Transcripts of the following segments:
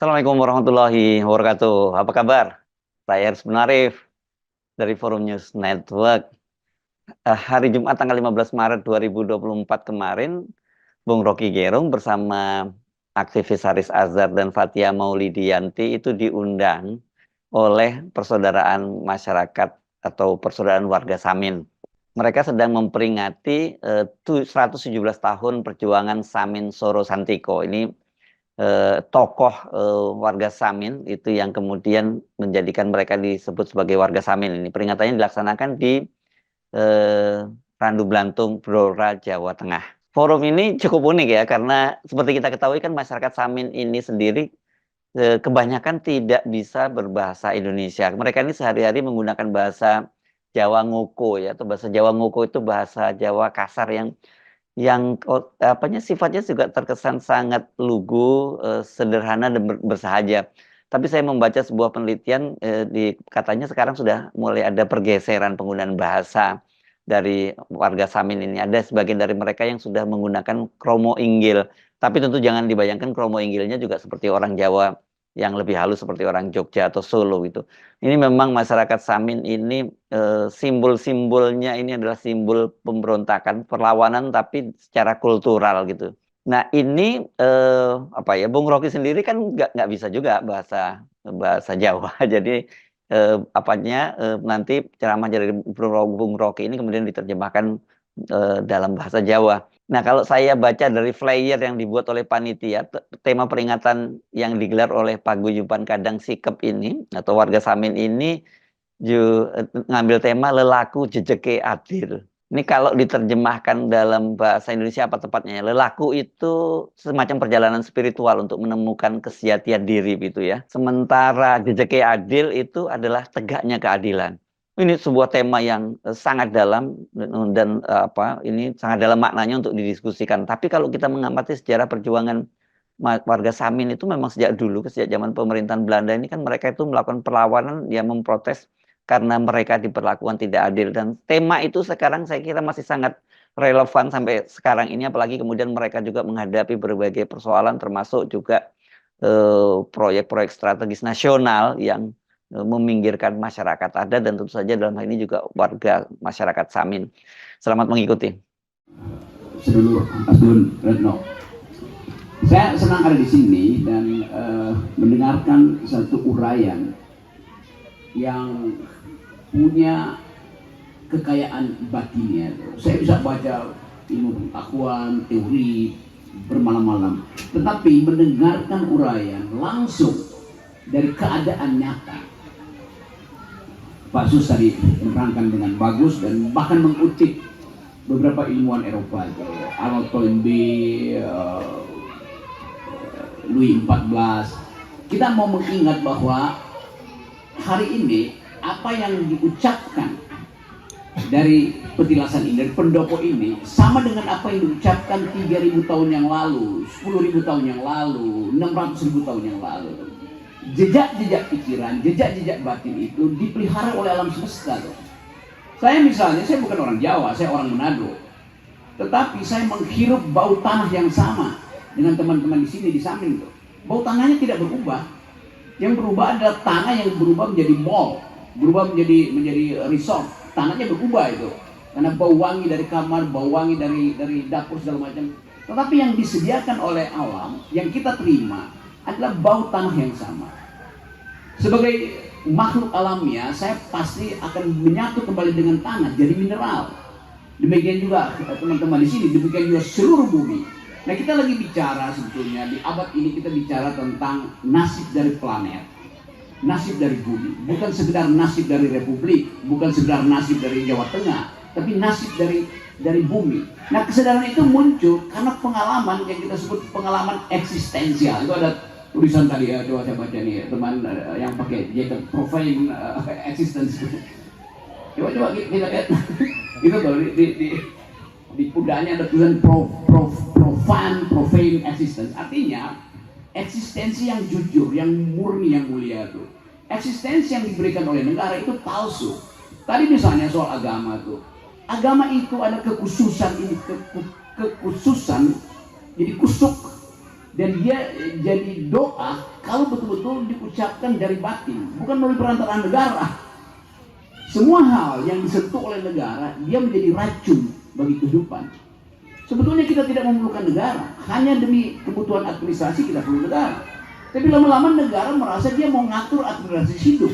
Assalamualaikum warahmatullahi wabarakatuh. Apa kabar? Saya Aris Munarif dari Forum News Network. Hari Jumat tanggal 15 Maret 2024 kemarin, Bung Rocky Gerung bersama aktivis Haris Azhar dan Fathia Maulidiyanti itu diundang oleh Persaudaraan Masyarakat atau Persaudaraan Warga Samin. Mereka sedang memperingati 117 tahun perjuangan Samin Soro Santiko. Ini tokoh warga Samin itu yang kemudian menjadikan mereka disebut sebagai warga Samin. Ini peringatannya dilaksanakan di Randu Blantung, Blora, Jawa Tengah. Forum ini cukup unik ya, karena seperti kita ketahui kan masyarakat Samin ini sendiri kebanyakan tidak bisa berbahasa Indonesia. Mereka ini sehari-hari menggunakan bahasa Jawa Ngoko ya, atau bahasa Jawa Ngoko itu bahasa Jawa kasar yang apanya sifatnya juga terkesan sangat lugu, sederhana dan bersahaja. Tapi saya membaca sebuah penelitian katanya sekarang sudah mulai ada pergeseran penggunaan bahasa dari warga Samin ini. Ada sebagian dari mereka yang sudah menggunakan kromo inggil. Tapi tentu jangan dibayangkan kromo inggilnya juga seperti orang Jawa yang lebih halus seperti orang Jogja atau Solo gitu. Ini memang masyarakat Samin ini simbol-simbolnya ini adalah simbol pemberontakan, perlawanan tapi secara kultural gitu. Nah ini apa ya, Bung Rocky sendiri kan nggak bisa juga bahasa Jawa, jadi nanti ceramah dari Bung Rocky ini kemudian diterjemahkan dalam bahasa Jawa. Nah, kalau saya baca dari flyer yang dibuat oleh panitia, tema peringatan yang digelar oleh Paguyuban Kadang Sikep ini, atau warga Samin ini, ngambil tema lelaku jejeke adil. Ini kalau diterjemahkan dalam bahasa Indonesia apa tepatnya? Lelaku itu semacam perjalanan spiritual untuk menemukan kesejatian diri gitu ya. Sementara jejeke adil itu adalah tegaknya keadilan. Ini sebuah tema yang sangat dalam dan ini sangat dalam maknanya untuk didiskusikan. Tapi kalau kita mengamati sejarah perjuangan warga Samin itu memang sejak dulu, sejak zaman pemerintahan Belanda ini kan mereka itu melakukan perlawanan, ya memprotes karena mereka diperlakukan tidak adil. Dan tema itu sekarang saya kira masih sangat relevan sampai sekarang ini, apalagi kemudian mereka juga menghadapi berbagai persoalan termasuk juga proyek-proyek strategis nasional yang meminggirkan masyarakat adat dan tentu saja dalam hal ini juga warga masyarakat Samin. Selamat mengikuti. Seluruh Asdun Retno. Saya senang ada di sini dan mendengarkan satu uraian yang punya kekayaan batinnya. Saya bisa baca ilmu pengetahuan, teori bermalam-malam, tetapi mendengarkan uraian langsung dari keadaan nyata. Pak Sus tadi menerangkan dengan bagus dan bahkan mengutip beberapa ilmuwan Eropa, Arnold Toynbee, Louis XIV. Kita mau mengingat bahwa hari ini apa yang diucapkan dari petilasan ini, dari pendopo ini, sama dengan apa yang diucapkan 3.000 tahun yang lalu, 10.000 tahun yang lalu, 600.000 tahun yang lalu. Jejak-jejak pikiran, jejak-jejak batin itu dipelihara oleh alam semesta. Saya misalnya, saya bukan orang Jawa, saya orang Manado. Tetapi saya menghirup bau tanah yang sama dengan teman-teman di sini, di Samin. Bau tanahnya tidak berubah. Yang berubah adalah tanah yang berubah menjadi mall, berubah menjadi resort. Tanahnya berubah itu. Karena bau wangi dari kamar, bau wangi dari dapur segala macam. Tetapi yang disediakan oleh alam, yang kita terima adalah bau tanah yang sama. Sebagai makhluk alamiah, saya pasti akan menyatu kembali dengan tanah, jadi mineral. Demikian juga teman-teman di sini, demikian juga seluruh bumi. Nah, kita lagi bicara sebetulnya di abad ini, kita bicara tentang nasib dari planet, nasib dari bumi, bukan sekedar nasib dari republik, bukan sekedar nasib dari Jawa Tengah, tapi nasib dari bumi. Nah, kesadaran itu muncul karena pengalaman yang kita sebut pengalaman eksistensial. Itu ada tulisan tadi ya, coba saya baca nih teman yang pakai jaket profane existence. Coba kita lihat. Itu tuh di pundaknya ada tulisan profane existence. Artinya eksistensi yang jujur, yang murni, yang mulia tuh. Eksistensi yang diberikan oleh negara itu palsu. Tadi misalnya soal agama tuh. Agama itu ada kekhususan ini, kekhususan jadi kusuk. Dan dia jadi doa kalau betul-betul diucapkan dari batin, bukan melalui perantaraan negara. Semua hal yang disentuh oleh negara, dia menjadi racun bagi kehidupan. Sebetulnya kita tidak memerlukan negara, hanya demi kebutuhan administrasi kita perlu negara. Tapi lama-lama negara merasa dia mau ngatur administrasi hidup.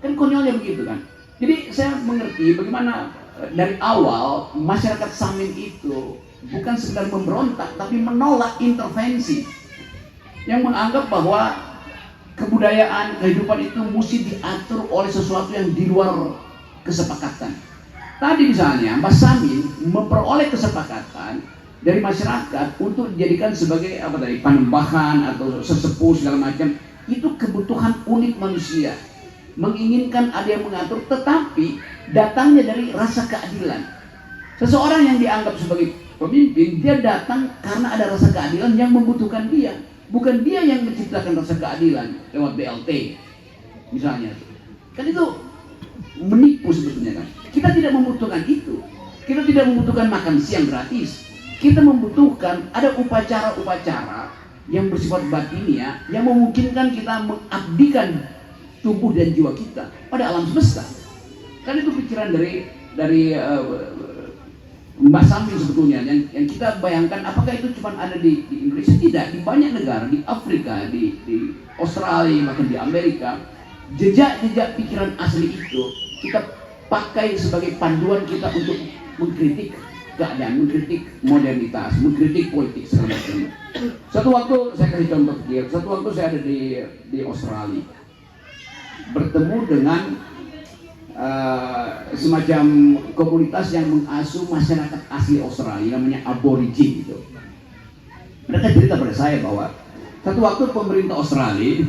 Kan konyolnya begitu kan. Jadi saya mengerti bagaimana dari awal masyarakat Samin itu bukan sekedar memberontak, tapi menolak intervensi. Yang menganggap bahwa kebudayaan, kehidupan itu mesti diatur oleh sesuatu yang di luar kesepakatan. Tadi misalnya Mas Samin memperoleh kesepakatan dari masyarakat untuk dijadikan sebagai apa tadi, panembahan atau sesepuh segala macam. Itu kebutuhan unik manusia, menginginkan ada yang mengatur, tetapi datangnya dari rasa keadilan. Seseorang yang dianggap sebagai pemimpin, dia datang karena ada rasa keadilan yang membutuhkan dia. Bukan dia yang menciptakan rasa keadilan lewat BLT misalnya. Kan itu menipu sebetulnya kan. Kita tidak membutuhkan itu. Kita tidak membutuhkan makan siang gratis. Kita membutuhkan ada upacara-upacara yang bersifat batiniah yang memungkinkan kita mengabdikan tubuh dan jiwa kita pada alam semesta. Kan itu pikiran dari Mbak Samin sebetulnya yang kita bayangkan. Apakah itu cuma ada di Indonesia? Tidak, di banyak negara, di Afrika, di Australia, bahkan di Amerika, jejak-jejak pikiran asli itu kita pakai sebagai panduan kita untuk mengkritik keadaan, mengkritik modernitas, mengkritik politik segala macam. Satu waktu saya kasih contoh kecil, satu waktu saya ada di Australia, bertemu dengan semacam komunitas yang mengasuh masyarakat asli Australia, namanya Aborigin gitu. Mereka cerita pada saya bahwa satu waktu pemerintah Australia,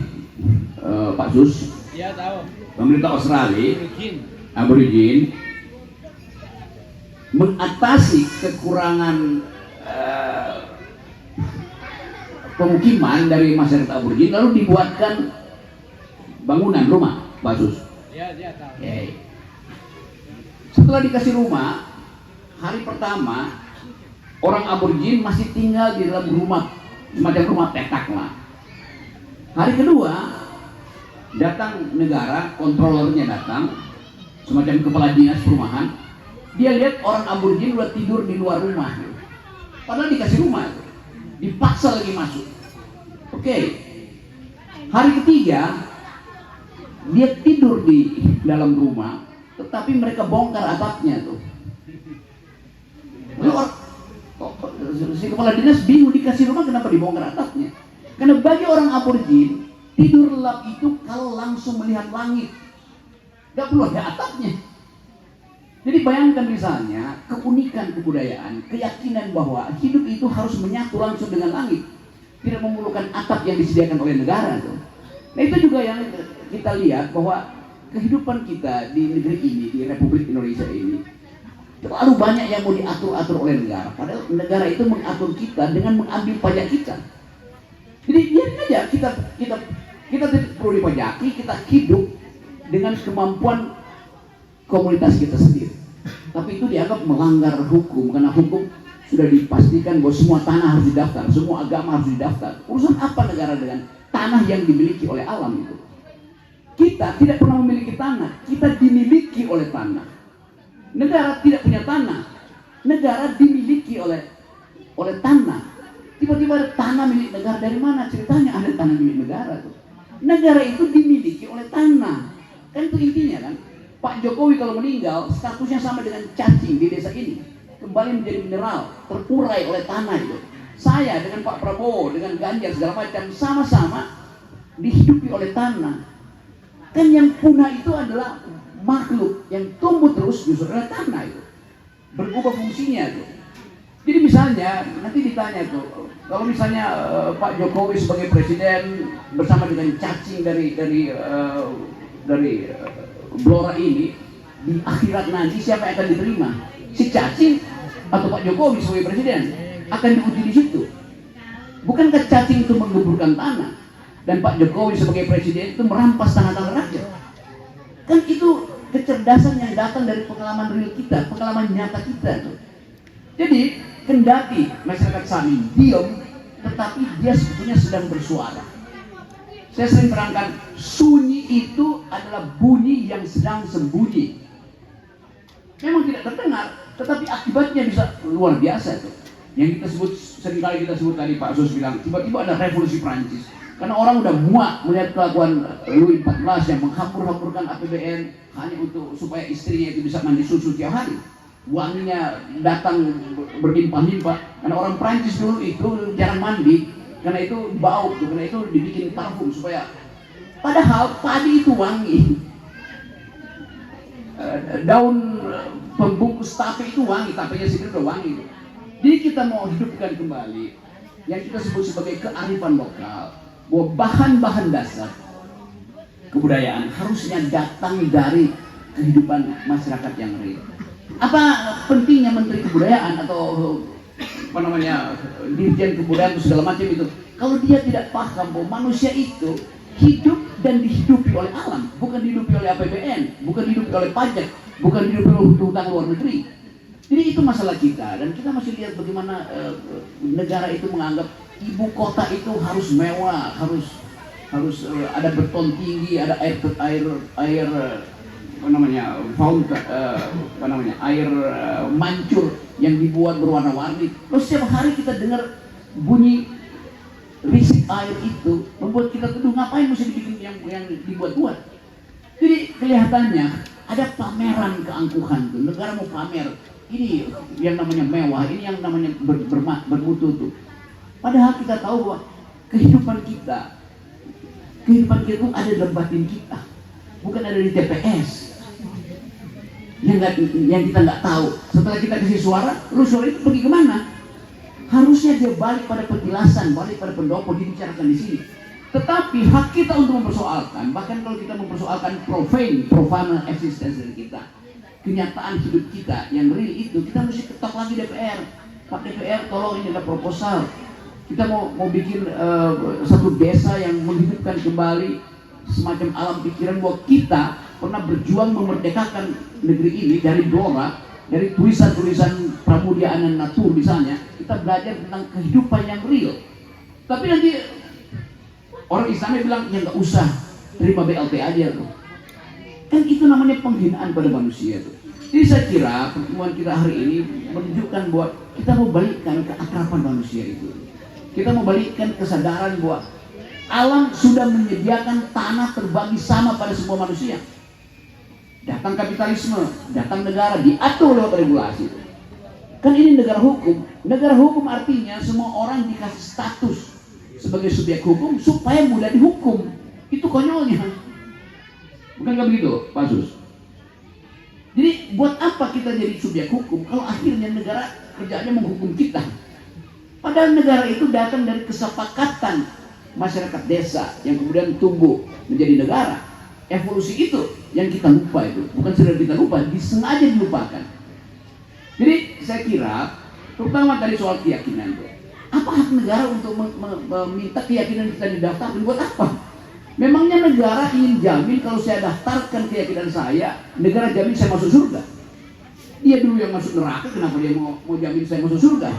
Pak Sus, ya, tahu. Pemerintah Australia, Aborigin, mengatasi kekurangan pemukiman dari masyarakat Aborigin, lalu dibuatkan bangunan rumah, Pak Sus. Ya, tahu. Okay. Setelah dikasih rumah, hari pertama orang Aborigin masih tinggal di dalam rumah, semacam rumah petak lah. Hari kedua datang negara, kontrolernya datang, semacam kepala dinas perumahan. Dia lihat orang Aborigin udah tidur di luar rumah, padahal dikasih rumah, dipaksa lagi masuk. Oke. Hari ketiga dia tidur di dalam rumah, tetapi mereka bongkar atapnya tuh. Lalu si kepala dinas bingung, dikasih rumah kenapa dibongkar atapnya? Karena bagi orang Aborigin, tidur lelap itu kalau langsung melihat langit, gak perlu ada atapnya. Jadi bayangkan misalnya keunikan kebudayaan, keyakinan bahwa hidup itu harus menyatu langsung dengan langit, tidak memerlukan atap yang disediakan oleh negara tuh. Nah itu juga yang kita lihat bahwa kehidupan kita di negeri ini, di Republik Indonesia ini, terlalu banyak yang mau diatur-atur oleh negara. Padahal negara itu mengatur kita dengan mengambil pajak kita. Jadi biarin aja kita tidak perlu dipajaki, kita hidup dengan kemampuan komunitas kita sendiri. Tapi itu dianggap melanggar hukum, karena hukum sudah dipastikan bahwa semua tanah harus didaftar, semua agama harus didaftar. Urusan apa negara dengan tanah yang dimiliki oleh alam itu? Kita tidak pernah memiliki tanah, kita dimiliki oleh tanah. Negara tidak punya tanah, negara dimiliki oleh tanah. Tiba-tiba ada tanah milik negara, dari mana ceritanya ada tanah milik negara tuh? Negara itu dimiliki oleh tanah. Kan itu intinya kan. Pak Jokowi kalau meninggal statusnya sama dengan cacing di desa ini, kembali menjadi mineral, terpurai oleh tanah itu. Saya dengan Pak Prabowo, dengan Ganjar segala macam sama-sama dihidupi oleh tanah. Kan yang punah itu adalah makhluk, yang tumbuh terus justru adalah tanah itu, berubah fungsinya tuh. Jadi misalnya nanti ditanya tuh, kalau misalnya Pak Jokowi sebagai presiden bersama dengan cacing dari Blora ini, di akhirat nanti siapa yang akan diterima? Si cacing atau Pak Jokowi sebagai presiden? Akan diuji di situ. Bukankah cacing itu menggeburkan tanah dan Pak Jokowi sebagai presiden itu merampas tanah-tanah rakyat? Kan itu kecerdasan yang datang dari pengalaman real kita, pengalaman nyata kita tuh. Jadi kendati masyarakat Samin diam, tetapi dia sebetulnya sedang bersuara. Saya sering terangkan, sunyi itu adalah bunyi yang sedang sembunyi. Memang tidak terdengar, tetapi akibatnya bisa luar biasa itu. Yang kita sebut, seringkali kita sebut tadi Pak Sus bilang, tiba-tiba ada revolusi Prancis. Karena orang udah muak melihat kelakuan Louis XIV yang menghambur-hamburkan APBN hanya untuk supaya istrinya itu bisa mandi susu tiap hari. Wanginya datang berlimpah-limpah. Karena orang Prancis dulu itu jarang mandi, karena itu bau, karena itu dibikin parfum supaya. Padahal padi itu wangi. Daun pembungkus tape itu wangi, tapenya sendiri udah wangi. Jadi kita mau hidupkan kembali yang kita sebut sebagai kearifan lokal, bahwa bahan-bahan dasar kebudayaan harusnya datang dari kehidupan masyarakat yang real. Apa pentingnya Menteri Kebudayaan atau apa namanya Dirjen Kebudayaan segala macam itu, kalau dia tidak paham bahwa manusia itu hidup dan dihidupi oleh alam, bukan dihidupi oleh APBN, bukan dihidupi oleh pajak, bukan dihidupi oleh hutang luar negeri. Jadi itu masalah kita, dan kita masih lihat bagaimana negara itu menganggap ibu kota itu harus mewah, harus ada beton tinggi, ada air apa namanya fountain, apa namanya air mancur yang dibuat berwarna-warni. Terus setiap hari kita dengar bunyi risik air itu membuat kita tuduh ngapain mesti dibikin yang dibuat-buat. Jadi kelihatannya ada pameran keangkuhan tuh, negara mau pamer ini yang namanya mewah, ini yang namanya bermutu tuh. Padahal kita tahu bahwa kehidupan kita itu ada dalam batin kita, bukan ada di TPS. Yang kita nggak tahu. Setelah kita kasih suara, lalu suara itu pergi kemana? Harusnya dia balik pada petilasan, balik pada pendopo, dibicarakan di sini. Tetapi hak kita untuk mempersoalkan, bahkan kalau kita mempersoalkan profana eksistensi kita, kenyataan hidup kita yang real itu, kita mesti ketok lagi DPR. Pak DPR, tolong, ini ada proposal. Kita mau bikin satu desa yang menghidupkan kembali semacam alam pikiran bahwa kita pernah berjuang memerdekakan negeri ini dari Dora, dari tulisan-tulisan Pramudia Anandatur misalnya. Kita belajar tentang kehidupan yang real. Tapi nanti orang Islamnya bilang, ya nggak usah, terima BLT aja tuh. Kan itu namanya penghinaan pada manusia tuh. Jadi saya kira pertemuan kita hari ini menunjukkan bahwa kita mau balikkan keakraban manusia itu. Kita mau balikkan kesadaran bahwa alam sudah menyediakan tanah terbagi sama pada semua manusia. Datang kapitalisme, datang negara, diatur lewat regulasi. Kan ini negara hukum. Negara hukum artinya semua orang dikasih status sebagai subjek hukum supaya mudah dihukum. Itu konyolnya. Bukankah begitu, Pak Sus? Jadi buat apa kita jadi subjek hukum kalau akhirnya negara kerjanya menghukum kita? Padahal negara itu datang dari kesepakatan masyarakat desa yang kemudian tumbuh menjadi negara. Evolusi itu yang kita lupa itu, bukan sekedar kita lupa, disengaja dilupakan. Jadi saya kira, terutama tadi soal keyakinan itu, apa hak negara untuk meminta keyakinan kita didaftarkan? Buat apa? Memangnya negara ingin jamin kalau saya daftarkan keyakinan saya, negara jamin saya masuk surga? Dia dulu yang masuk neraka, kenapa dia mau jamin saya masuk surga?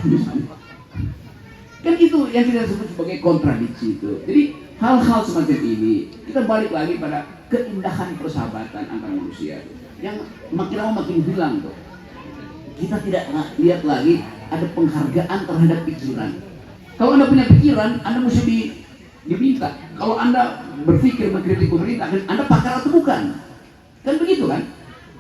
Kan itu yang kita sebut sebagai kontradiksi itu. Jadi hal-hal semacam ini, kita balik lagi pada keindahan persahabatan antar manusia yang makin lama makin hilang tuh. Kita tidak lihat lagi ada penghargaan terhadap pikiran. Kalau Anda punya pikiran, Anda mesti diminta. Kalau Anda berpikir mengkritik pemerintah, Anda pakar atau bukan? Kan begitu kan?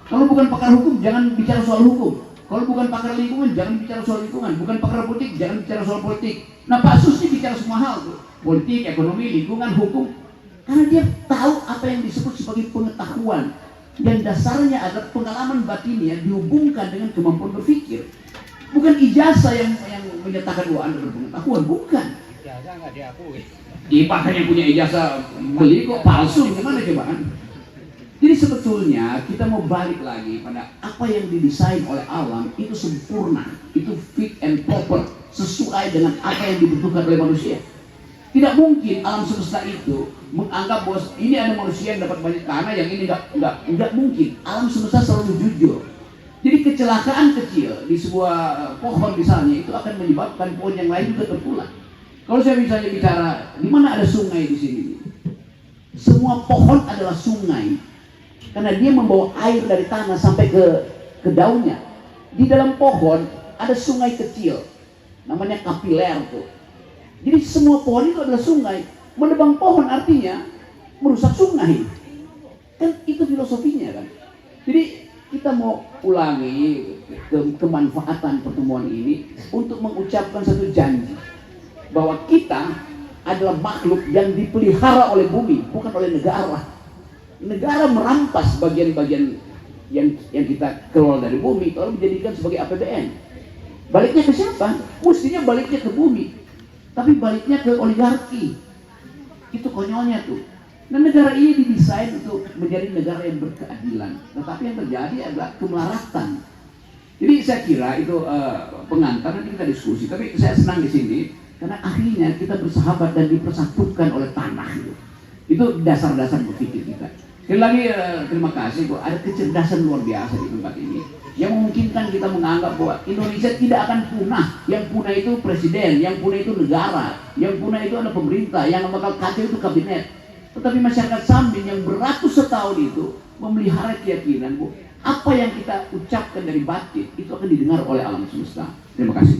Kalau bukan pakar hukum, jangan bicara soal hukum. Kalau bukan pakar lingkungan, jangan bicara soal lingkungan. Bukan pakar politik, jangan bicara soal politik. Nah, Pak Sus ini bicara semua hal tuh. Politik, ekonomi, lingkungan, hukum. Karena dia tahu apa yang disebut sebagai pengetahuan. Dan dasarnya adalah pengalaman batinnya dihubungkan dengan kemampuan berpikir. Bukan ijazah yang menyatakan bahwa Anda berpengetahuan, bukan. Ijazah nggak diakui. Bahkan yang punya ijazah beli kok palsu, gimana coba kan? Jadi sebetulnya kita mau balik lagi pada apa yang didesain oleh alam itu sempurna, itu fit and proper, sesuai dengan apa yang dibutuhkan oleh manusia. Tidak mungkin alam semesta itu menganggap bahwa ini ada manusia yang dapat banyak tanah, yang ini enggak mungkin. Alam semesta selalu jujur. Jadi kecelakaan kecil di sebuah pohon misalnya itu akan menyebabkan pohon yang lain juga tertular. Kalau saya misalnya bicara di mana ada sungai di sini, semua pohon adalah sungai. Karena dia membawa air dari tanah sampai ke daunnya. Di dalam pohon ada sungai kecil, namanya kapiler tuh. Jadi semua pohon itu adalah sungai. Menebang pohon artinya merusak sungai. Kan itu filosofinya kan. Jadi kita mau ulangi kemanfaatan pertemuan ini untuk mengucapkan satu janji bahwa kita adalah makhluk yang dipelihara oleh bumi, bukan oleh negara. Negara merampas bagian-bagian yang kita kelola dari bumi lalu dijadikan sebagai APBN. Baliknya ke siapa? Mestinya baliknya ke bumi, tapi baliknya ke oligarki. Itu konyolnya tuh. Nah, negara ini didesain untuk menjadi negara yang berkeadilan, tetapi yang terjadi adalah kemelaratan. Jadi saya kira itu pengantar, nanti kita diskusi. Tapi saya senang di sini karena akhirnya kita bersahabat dan dipersatukan oleh tanah itu. Itu dasar-dasar berpikir kita. Sekali lagi terima kasih Bu, ada kecerdasan luar biasa di tempat ini yang memungkinkan kita menganggap bahwa Indonesia tidak akan punah. Yang punah itu presiden, yang punah itu negara, yang punah itu adalah pemerintah, yang bakal kacau itu kabinet. Tetapi masyarakat Samin yang beratus setahun itu memelihara keyakinan Bu, apa yang kita ucapkan dari batin itu akan didengar oleh alam semesta. Terima kasih.